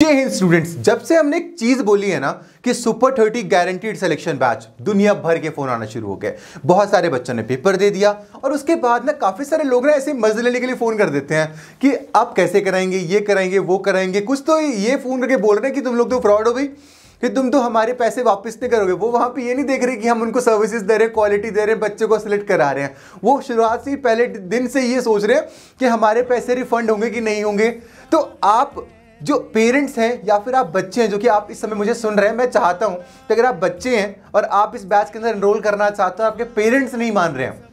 जय हिंद स्टूडेंट्स। जब से हमने एक चीज बोली है ना कि सुपर 30 गारंटीड सिलेक्शन बैच, दुनिया भर के फोन आना शुरू हो गए। बहुत सारे बच्चों ने पेपर दे दिया और उसके बाद ना काफी सारे लोग ना ऐसे मजे लेने के लिए फोन कर देते हैं कि आप कैसे कराएंगे, ये कराएंगे, वो कराएंगे। कुछ तो ये फोन करके बोल रहे हैं कि तुम लोग तो फ्रॉड हो भाई, कि तुम तो हमारे पैसे वापस नहीं करोगे। वो वहां पे ये नहीं देख रहे कि हम उनको सर्विसेज दे रहे हैं, क्वालिटी दे रहे हैं, बच्चे को सिलेक्ट करा रहे हैं। वो शुरुआत से पहले दिन से ये सोच रहे हैं कि हमारे पैसे रिफंड होंगे कि नहीं होंगे। तो आप जो पेरेंट्स हैं या फिर आप बच्चे हैं जो कि आप इस समय मुझे सुन रहे हैं, मैं चाहता हूं कि अगर आप बच्चे हैं और आप इस बैच के अंदर एनरोल करना चाहते हो, आपके पेरेंट्स नहीं मान रहे हैं,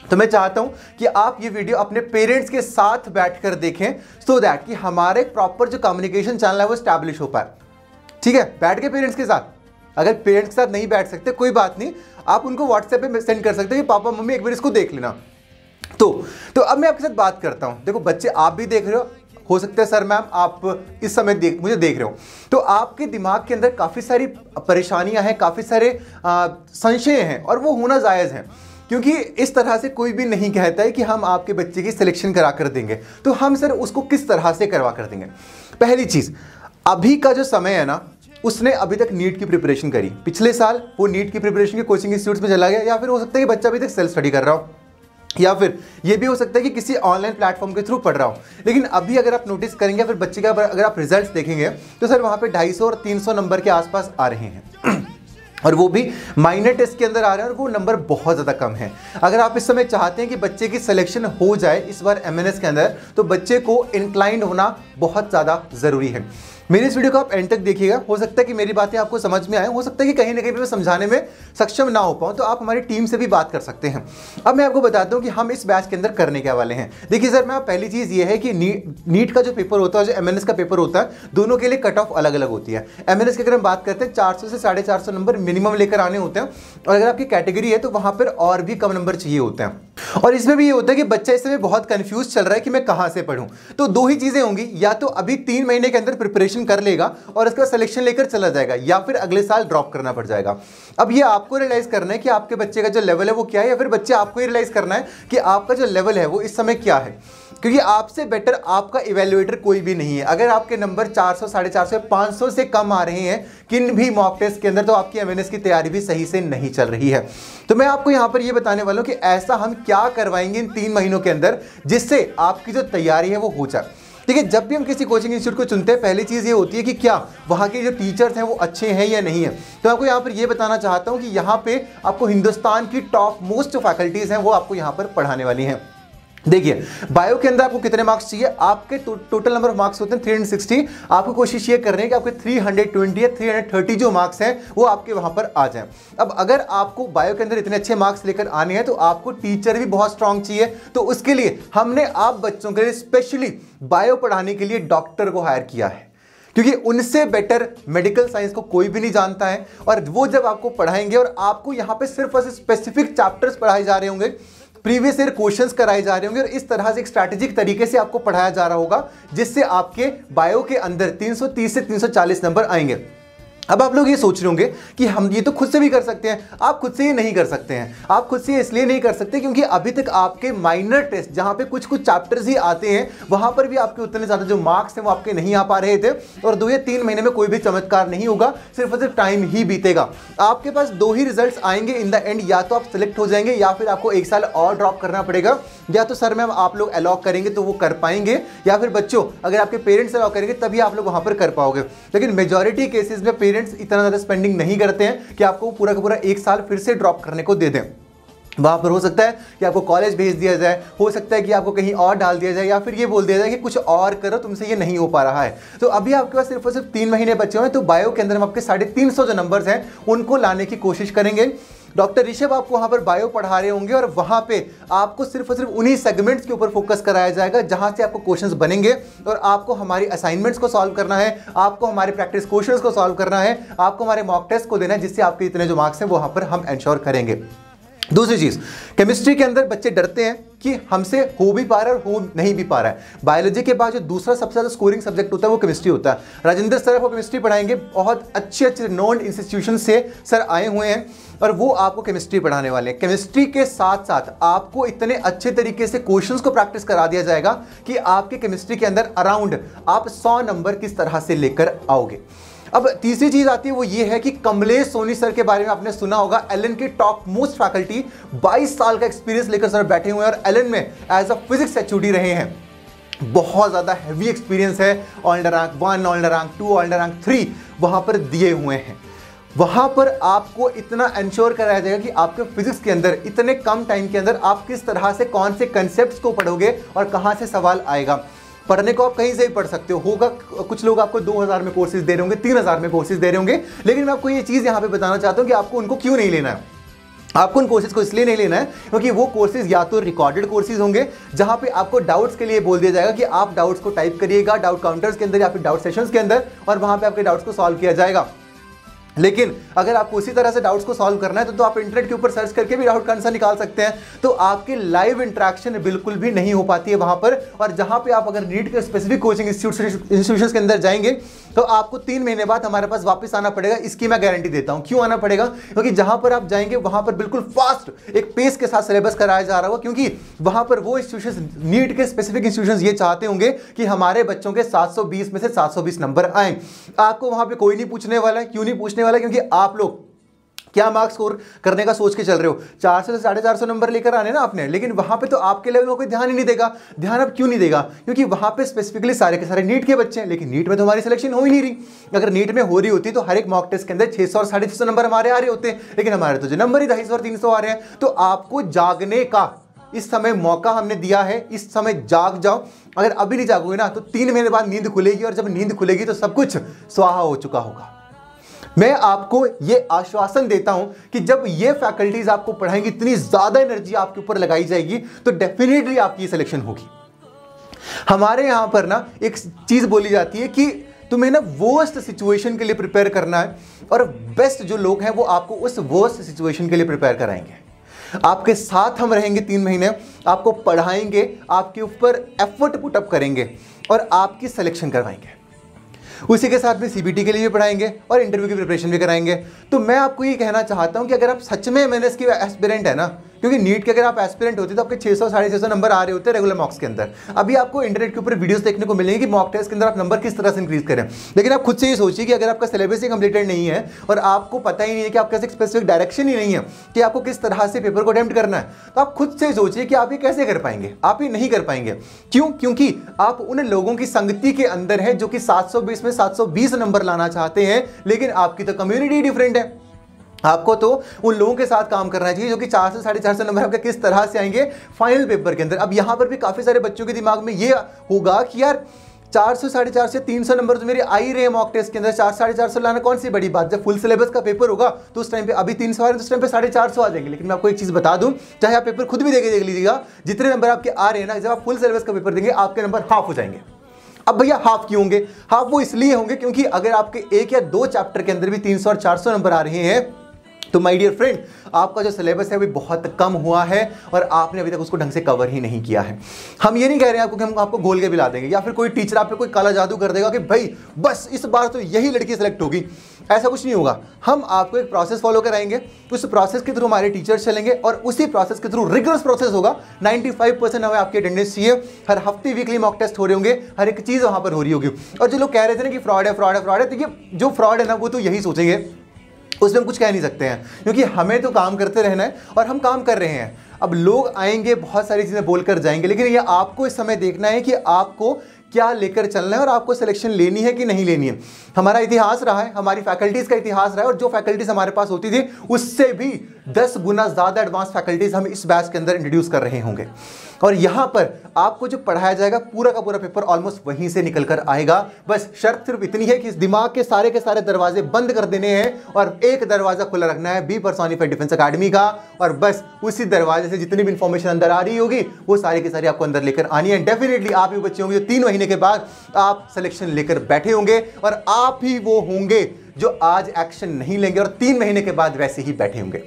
तो मैं चाहता हूं कि आप ये वीडियो अपने पेरेंट्स के साथ बैठकर देखें, सो दैट कि हमारे प्रॉपर जो कम्युनिकेशन चैनल है वो स्टैब्लिश हो पाए। ठीक है, बैठ के पेरेंट्स के साथ। अगर पेरेंट्स के साथ नहीं बैठ सकते कोई बात नहीं, आप उनको व्हाट्सएप पे सेंड कर सकते हैं कि पापा मम्मी एक बार इसको देख लेना। तो अब मैं आपके साथ बात करता हूं। देखो बच्चे, आप भी देख रहे हो सकता है सर मैम आप इस समय मुझे देख रहे हो, तो आपके दिमाग के अंदर काफी सारी परेशानियां हैं, काफी सारे संशय हैं, और वो होना जायज है, क्योंकि इस तरह से कोई भी नहीं कहता है कि हम आपके बच्चे की सिलेक्शन करा कर देंगे। तो हम सर उसको किस तरह से करवा कर देंगे? पहली चीज, अभी का जो समय है ना, उसने अभी तक नीट की प्रिपरेशन करी। पिछले साल वो नीट की प्रिपरेशन के कोचिंग इंस्टीट्यूट्स में चला गया, या फिर हो सकता है कि बच्चा अभी तक सेल्फ स्टडी कर रहा हो, या फिर ये भी हो सकता है कि किसी ऑनलाइन प्लेटफॉर्म के थ्रू पढ़ रहा हो। लेकिन अभी अगर आप नोटिस करेंगे, फिर बच्चे का अगर आप रिजल्ट्स देखेंगे तो सर वहाँ पे 250 और 300 नंबर के आसपास आ रहे हैं और वो भी माइनर टेस्ट के अंदर आ रहे हैं, और वो नंबर बहुत ज़्यादा कम है। अगर आप इस समय चाहते हैं कि बच्चे की सिलेक्शन हो जाए इस बार एमएनएस के अंदर, तो बच्चे को इंक्लाइंड होना बहुत ज़्यादा ज़रूरी है। मेरी इस वीडियो को आप एंड तक देखिएगा। हो सकता है कि मेरी बातें आपको समझ में आए, हो सकता है कि कहीं ना कहीं मैं समझाने में सक्षम ना हो पाऊँ, तो आप हमारी टीम से भी बात कर सकते हैं। अब मैं आपको बताता हूँ कि हम इस बैच के अंदर करने क्या वाले हैं। देखिए सर मैं, पहली चीज़ ये है कि नीट का जो पेपर होता है, जो एमएनएस का पेपर होता है, दोनों के लिए कट ऑफ अलग अलग होती है। एमएनएस की अगर हम बात करते हैं 400 से 450 नंबर मिनिमम लेकर आने होते हैं, और अगर आपकी कैटेगरी है तो वहाँ पर और भी कम नंबर चाहिए होते हैं। और इसमें भी ये होता है कि बच्चा इस समय बहुत कंफ्यूज चल रहा है कि मैं कहाँ से पढ़ूं। तो दो ही चीजें होंगी, या तो अभी 3 महीने के अंदर प्रिपरेशन कर लेगा और इसका सिलेक्शन लेकर चला जाएगा, या फिर अगले साल ड्रॉप करना पड़ जाएगा। अब ये आपको रियलाइज करना है कि आपके बच्चे का जो लेवल है वो क्या है, या फिर बच्चे आपको ही रियलाइज करना है कि आपका जो लेवल है वो इस समय क्या है, क्योंकि आपसे बेटर आपका इवैल्यूएटर कोई भी नहीं है। अगर आपके नंबर 400, 450, 500 से कम आ रहे हैं किन भी मॉक टेस्ट के अंदर, तो आपकी एमएनएस की तैयारी भी सही से नहीं चल रही है। तो मैं आपको यहां पर यह बताने वाला हूं कि ऐसा हम क्या करवाएंगे इन 3 महीनों के अंदर जिससे आपकी जो तैयारी है वो हो जाए। ठीक है, जब भी हम किसी कोचिंग इंस्टीट्यूट को चुनते हैं, पहली चीज़ ये होती है कि क्या वहाँ के जो टीचर्स हैं वो अच्छे हैं या नहीं है। तो मैं आपको यहाँ पर ये बताना चाहता हूँ कि यहाँ पे आपको हिंदुस्तान की टॉप मोस्ट फैकल्टीज़ हैं वो आपको यहाँ पर पढ़ाने वाली हैं। देखिए बायो के अंदर आपको कितने मार्क्स चाहिए? आपके टोटल नंबर ऑफ मार्क्स होते हैं 360। आपको कोशिश ये कर रहे हैं कि आपके 320 या 330 जो मार्क्स हैं वो आपके वहां पर आ जाएं। अब अगर आपको बायो के अंदर इतने अच्छे मार्क्स लेकर आने हैं, तो आपको टीचर भी बहुत स्ट्रांग चाहिए। तो उसके लिए हमने आप बच्चों के लिए स्पेशली बायो पढ़ाने के लिए डॉक्टर को हायर किया है, क्योंकि उनसे बेटर मेडिकल साइंस को कोई भी नहीं जानता है। और वो जब आपको पढ़ाएंगे, और आपको यहाँ पे सिर्फ स्पेसिफिक चैप्टर्स पढ़ाए जा रहे होंगे, प्रीवियस ईयर क्वेश्चंस कराए जा रहे होंगे, और इस तरह से एक स्ट्रैटेजिक तरीके से आपको पढ़ाया जा रहा होगा, जिससे आपके बायो के अंदर 330 से 340 नंबर आएंगे। अब आप लोग ये सोच रहे होंगे कि हम ये तो खुद से भी कर सकते हैं। आप खुद से ये नहीं कर सकते हैं। आप खुद से इसलिए नहीं कर सकते क्योंकि अभी तक आपके माइनर टेस्ट, जहां पे कुछ कुछ चैप्टर्स ही आते हैं, वहां पर भी आपके उतने ज्यादा जो मार्क्स हैं वो आपके नहीं आ पा रहे थे। और 2 या 3 महीने में कोई भी चमत्कार नहीं होगा, सिर्फ और सिर्फ टाइम ही बीतेगा। आपके पास 2 ही रिजल्ट्स आएंगे इन द एंड, या तो आप सिलेक्ट हो जाएंगे, या फिर आपको 1 साल और ड्रॉप करना पड़ेगा। या तो सर मैम आप लोग अलॉक करेंगे तो वो कर पाएंगे, या फिर बच्चों अगर आपके पेरेंट्स अलॉक करेंगे तभी आप लोग वहां पर कर पाओगे। लेकिन मेजॉरिटी केसेस में पेरेंट्स इतना ज्यादा स्पेंडिंग नहीं करते हैं कि आपको पूरा का पूरा 1 साल फिर से ड्रॉप करने को दे दें। वहां पर हो सकता है कि आपको कॉलेज भेज दिया जाए, हो सकता है कि आपको कहीं और डाल दिया जाए, या फिर ये बोल दिया जाए कि कुछ और करो, तुमसे ये नहीं हो पा रहा है। तो अभी आपके पास सिर्फ और सिर्फ 3 महीने बचे हुए हैं। तो बायो के अंदर हम आपके 350 जो नंबर्स हैं उनको लाने की कोशिश करेंगे। डॉक्टर ऋषभ आपको वहां पर बायो पढ़ा रहे होंगे, और वहां पे आपको सिर्फ और सिर्फ उन्हीं सेगमेंट्स के ऊपर फोकस कराया जाएगा जहां से आपको क्वेश्चंस बनेंगे, और आपको हमारी असाइनमेंट्स को सॉल्व करना है, आपको हमारे प्रैक्टिस क्वेश्चंस को सॉल्व करना है, आपको हमारे मॉक टेस्ट को देना है, जिससे आपके इतने जो मार्क्स हैं वहां पर हम एंश्योर करेंगे। दूसरी चीज, केमिस्ट्री के अंदर बच्चे डरते हैं कि हमसे हो भी पा रहा है और हो नहीं भी पा रहा है। बायोलॉजी के बाद जो दूसरा सबसे ज्यादा स्कोरिंग सब्जेक्ट होता है वो केमिस्ट्री होता है। राजेंद्र सर आपको केमिस्ट्री पढ़ाएंगे, बहुत अच्छे नॉन इंस्टीट्यूशन से सर आए हुए हैं और वो आपको केमिस्ट्री पढ़ाने वाले हैं। केमिस्ट्री के साथ साथ आपको इतने अच्छे तरीके से क्वेश्चंस को प्रैक्टिस करा दिया जाएगा कि आपके केमिस्ट्री के अंदर अराउंड आप 100 नंबर किस तरह से लेकर आओगे। अब तीसरी चीज आती है, वो ये है कि कमलेश सोनी सर के बारे में आपने सुना होगा। एलन के टॉप मोस्ट फैकल्टी, 22 साल का एक्सपीरियंस लेकर सर बैठे हुए हैं और एलन में एज अ फिजिक्स एचओडी रहे हैं। बहुत ज्यादा हैवी एक्सपीरियंस है। All rank 1, all rank 2, all rank 3 वहां पर दिए हुए हैं। वहां पर आपको इतना इंश्योर कराया जाएगा कि आपके फिजिक्स के अंदर इतने कम टाइम के अंदर आप किस तरह से कौन से कंसेप्ट्स को पढ़ोगे और कहां से सवाल आएगा। पढ़ने को आप कहीं से भी पढ़ सकते हो। होगा कुछ लोग आपको 2000 में कोर्सेज दे रहे होंगे, 3000 में कोर्सेज दे रहे होंगे, लेकिन मैं आपको ये चीज यहां पे बताना चाहता हूं कि आपको उनको क्यों नहीं लेना है। आपको उन कोर्सेज को इसलिए नहीं लेना है क्योंकि वो कोर्सेज या तो रिकॉर्डेड कोर्सेज होंगे जहां पे आपको डाउट्स के लिए बोल दिया जाएगा कि आप डाउट्स को टाइप करिएगा डाउट काउंटर्स के अंदर या फिर डाउट सेशंस के अंदर और वहां पे आपके डाउट्स को सॉल्व किया जाएगा। लेकिन अगर आपको उसी तरह से डाउट्स को सॉल्व करना है तो आप इंटरनेट के ऊपर सर्च करके भी डाउट का आंसर निकाल सकते हैं। तो आपकी लाइव इंटरेक्शन बिल्कुल भी नहीं हो पाती है वहां पर। और जहां पे आप अगर नीट के स्पेसिफिक कोचिंग इंस्टीट्यूशंस के अंदर जाएंगे तो आपको 3 महीने बाद हमारे पास वापस आना पड़ेगा। इसकी मैं गारंटी देता हूं। क्यों आना पड़ेगा? क्योंकि जहां पर आप जाएंगे वहां पर बिल्कुल फास्ट एक पेस के साथ सिलेबस कराया जा रहा होगा, क्योंकि वहां पर वो इंस्टीट्यूशन, नीट के स्पेसिफिक इंस्टीट्यूशंस ये चाहते होंगे कि हमारे बच्चों के 720 में से 720 नंबर आए। आपको वहां पे कोई नहीं पूछने वाला है। क्यों नहीं पूछने वाला? क्योंकि आप लोग क्या मार्क्स स्कोर करने का सोच के चल रहे हो, 400 से 450 नंबर लेकर आने ना आपने, लेकिन वहां पे तो आपके लेवल में कोई ध्यान ही नहीं देगा। ध्यान अब क्यों नहीं देगा? क्योंकि वहां पे स्पेसिफिकली सारे के सारे नीट के बच्चे हैं, लेकिन नीट में तो हमारी सिलेक्शन हो ही नहीं रही। अगर नीट में हो रही होती तो हर एक मॉक टेस्ट के अंदर 600 और 650 नंबर हमारे आ रहे होते, लेकिन हमारे तो जो नंबर ही 250 और 300 आ रहे हैं। तो आपको जागने का इस समय मौका हमने दिया है, इस समय जाग जाओ। अगर अभी नहीं जागोगे ना तो 3 महीने बाद नींद खुलेगी और जब नींद खुलेगी तो सब कुछ स्वाहा हो चुका होगा। मैं आपको यह आश्वासन देता हूं कि जब ये फैकल्टीज आपको पढ़ाएंगी, इतनी ज्यादा एनर्जी आपके ऊपर लगाई जाएगी तो डेफिनेटली आपकी सिलेक्शन होगी। हमारे यहां पर ना एक चीज बोली जाती है कि तुम्हें ना वर्स्ट सिचुएशन के लिए प्रिपेयर करना है और बेस्ट जो लोग हैं वो आपको उस वर्स्ट सिचुएशन के लिए प्रिपेयर कराएंगे। आपके साथ हम रहेंगे 3 महीने, आपको पढ़ाएंगे, आपके ऊपर एफर्ट पुटअप करेंगे और आपकी सिलेक्शन करवाएंगे। उसी के साथ में सीबीटी के लिए भी पढ़ाएंगे और इंटरव्यू की प्रिपरेशन भी कराएंगे। तो मैं आपको ये कहना चाहता हूं कि अगर आप सच में एमएनएस की एस्पिरेंट है ना, क्योंकि नीट के अगर आप एस्पिरेंट होते तो आपके 600 650 नंबर आ रहे होते रेगुलर मॉक्स के अंदर। अभी आपको इंटरनेट के ऊपर वीडियोस देखने को मिलेंगे कि मॉक टेस्ट के अंदर आप नंबर किस तरह से इंक्रीज करें। लेकिन आप खुद से ये सोचिए कि अगर आपका सिलेबस ही कंप्लीटेड नहीं है और आपको पता ही नहीं है कि आपका स्पेसिफिक डायरेक्शन ही नहीं है कि आपको किस तरह से पेपर को अटेम्प्ट करना है, तो आप खुद से सोचिए कि आप ये कैसे कर पाएंगे। आप ये नहीं कर पाएंगे। क्यों? क्योंकि आप उन लोगों की संगति के अंदर है जो कि 720 में 720 नंबर लाना चाहते हैं, लेकिन आपकी तो कम्युनिटी डिफरेंट है। आपको तो उन लोगों के साथ काम करना चाहिए जो कि 400 से 450 नंबर आपके किस तरह से आएंगे फाइनल पेपर के अंदर। अब यहां पर भी काफी सारे बच्चों के दिमाग में ये होगा कि यार 400 450 300 नंबर तो मेरे आ ही रहे हैं मॉक टेस्ट के अंदर, 400 450 लाना कौन सी बड़ी बात। जब फुल सिलेबस का पेपर होगा तो उस टाइम पे अभी 300 आ रहे हैं तो उस टाइम पे 450 आ जाएंगे। लेकिन मैं आपको एक चीज बता दूं, चाहे आप पेपर खुद भी देख लीजिएगा, जितने नंबर आपके आ रहे हैं ना, जब आप फुल सिलेबस का पेपर देंगे आपके नंबर हाफ हो जाएंगे। अब भैया हाफ क्यों होंगे? हाफ वो इसलिए होंगे क्योंकि अगर आपके 1 या 2 चैप्टर के अंदर भी 300 और 400 नंबर आ रहे हैं तो माय डियर फ्रेंड, आपका जो सिलेबस है वो बहुत कम हुआ है और आपने अभी तक उसको ढंग से कवर ही नहीं किया है। हम ये नहीं कह रहे हैं आपको कि हम आपको गोल के बिला देंगे या फिर कोई टीचर आप पे कोई काला जादू कर देगा कि भाई बस इस बार तो यही लड़की सेलेक्ट होगी। ऐसा कुछ नहीं होगा। हम आपको एक प्रोसेस फॉलो कराएंगे, उस प्रोसेस के थ्रू हमारे टीचर्स चलेंगे और उसी प्रोसेस के थ्रू रिगरस प्रोसेस होगा। 95% हमें आपकी अटेंडेंस चाहिए। हर हफ्ते वीकली मॉक टेस्ट हो रहे होंगे, हर एक चीज़ वहाँ पर हो रही होगी। और जो लोग कह रहे थे ना कि फ्रॉड है फ्रॉड है फ्रॉड है, तो ये जो फ्रॉड है ना वो तो यही सोचेंगे, उसमें हम कुछ कह नहीं सकते हैं क्योंकि हमें तो काम करते रहना है और हम काम कर रहे हैं। अब लोग आएंगे, बहुत सारी चीज़ें बोलकर जाएंगे, लेकिन ये आपको इस समय देखना है कि आपको क्या लेकर चलना है और आपको सिलेक्शन लेनी है कि नहीं लेनी है। हमारा इतिहास रहा है, हमारी फैकल्टीज़ का इतिहास रहा है और जो फैकल्टीज़ हमारे पास होती थी उससे भी 10 गुना ज़्यादा एडवांस फैकल्टीज़ हम इस बैच के अंदर इंट्रोड्यूस कर रहे होंगे। और यहाँ पर आपको जो पढ़ाया जाएगा पूरा का पूरा पेपर ऑलमोस्ट वहीं से निकल कर आएगा। बस शर्त सिर्फ इतनी है कि इस दिमाग के सारे दरवाजे बंद कर देने हैं और एक दरवाजा खुला रखना है बी पर्सोनिफाइड डिफेंस अकेडमी का, और बस उसी दरवाजे से जितनी भी इंफॉर्मेशन अंदर आ रही होगी वो सारी की सारी आपको अंदर लेकर आनी है। डेफिनेटली आप ही बच्चे होंगे जो 3 महीने के बाद आप सिलेक्शन लेकर बैठे होंगे और आप ही वो होंगे जो आज एक्शन नहीं लेंगे और 3 महीने के बाद वैसे ही बैठे होंगे।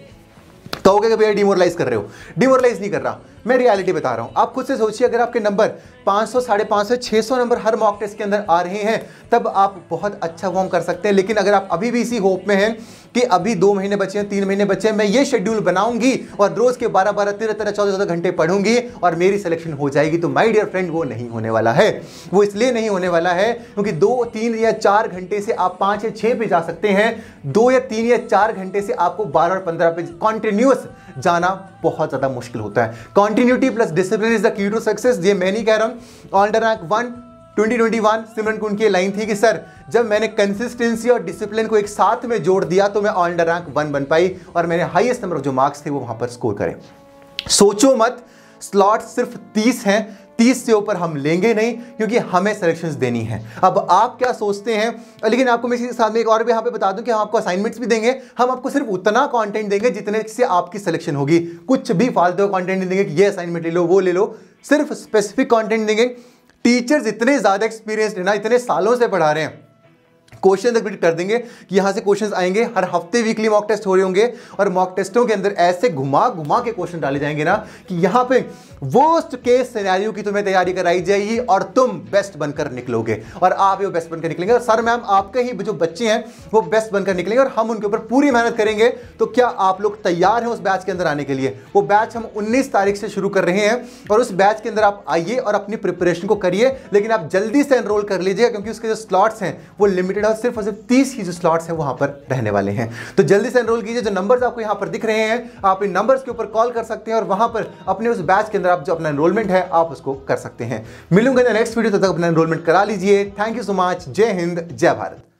कहोगे कि भैया डिमोरलाइज कर रहे हो, डिमोरलाइज नहीं कर रहा, मैं रियलिटी बता रहा हूं। आप खुद से सोचिए, अगर आपके नंबर 500, 550, 600 नंबर हर मॉक टेस्ट के अंदर आ रहे हैं तब आप बहुत अच्छा फॉर्म कर सकते हैं। लेकिन अगर आप अभी भी इसी होप में हैं कि अभी 2 महीने बचे हैं, 3 महीने बचे हैं, मैं ये शेड्यूल बनाऊंगी और रोज के 12-12, 13-13, 14-14 घंटे पढ़ूंगी और मेरी सिलेक्शन हो जाएगी, तो माय डियर फ्रेंड वो नहीं होने वाला है। वो इसलिए नहीं होने वाला है क्योंकि 2, 3 या 4 घंटे से आप 5 या 6 पे जा सकते हैं, 2 या 3 या 4 घंटे से आपको 12 और 15 पे कॉन्टिन्यूअस जाना बहुत ज्यादा मुश्किल होता है। Continuity plus discipline is the key to success. ये मैं नहीं कह रहा हूं, all the rank 1 2021 Simran Kund की लाइन थी कि सर जब मैंने कंसिस्टेंसी और डिसिप्लिन को एक साथ में जोड़ दिया तो मैं ऑल द रैंक 1 बन पाई और मैंने हाईएस्ट नंबर ऑफ जो मार्क्स थे वो वहां पर स्कोर करे। सोचो मत, स्लॉट सिर्फ 30 हैं, 30 से ऊपर हम लेंगे नहीं क्योंकि हमें सिलेक्शंस देनी है। अब आप क्या सोचते हैं, लेकिन आपको मैं इसके साथ में एक और भी यहाँ पे बता दूं कि हम आपको असाइनमेंट्स भी देंगे, हम आपको सिर्फ उतना कंटेंट देंगे जितने से आपकी सिलेक्शन होगी। कुछ भी फालतू कंटेंट नहीं देंगे कि ये असाइनमेंट ले लो वो ले लो, सिर्फ स्पेसिफिक कंटेंट देंगे। टीचर्स इतने ज्यादा एक्सपीरियंस्ड है ना, इतने सालों से पढ़ा रहे हैं, क्वेश्चन तक भी कर देंगे कि यहां से क्वेश्चंस आएंगे। हर हफ्ते वीकली मॉक टेस्ट हो रहे होंगे और मॉक टेस्टों के अंदर ऐसे घुमा घुमा के क्वेश्चन डाले जाएंगे ना कि यहां पे वर्स्ट केस सिनेरियो की तुम्हें तैयारी कराई जाएगी और तुम बेस्ट बनकर निकलोगे और आप वो बेस्ट बनकर निकलेंगे और सर मैम आपके ही जो बच्चे हैं वो बेस्ट बनकर निकलेंगे और हम उनके ऊपर पूरी मेहनत करेंगे। तो क्या आप लोग तैयार हैं उस बैच के अंदर आने के लिए? वो बैच हम 19 तारीख से शुरू कर रहे हैं और उस बैच के अंदर आप आइए और अपनी प्रिपरेशन को करिए, लेकिन आप जल्दी से एनरोल कर लीजिएगा क्योंकि उसके जो स्लॉट्स हैं वो लिमिटेड और सिर्फ 30 ही जो स्लॉट्स हैं वहां पर रहने वाले हैं। तो जल्दी से एनरोल कीजिए। जो नंबर्स आपको यहां पर दिख रहे हैं आप इन नंबर्स के ऊपर कॉल कर सकते हैं और वहां पर अपने उस बैच के अंदर आप जो अपना एनरोलमेंट है आप उसको कर सकते हैं। मिलूंगा नेक्स्ट वीडियो, तब तक अपना एनरोलमेंट करा लीजिए। Thank you so much. जय हिंद, जय भारत।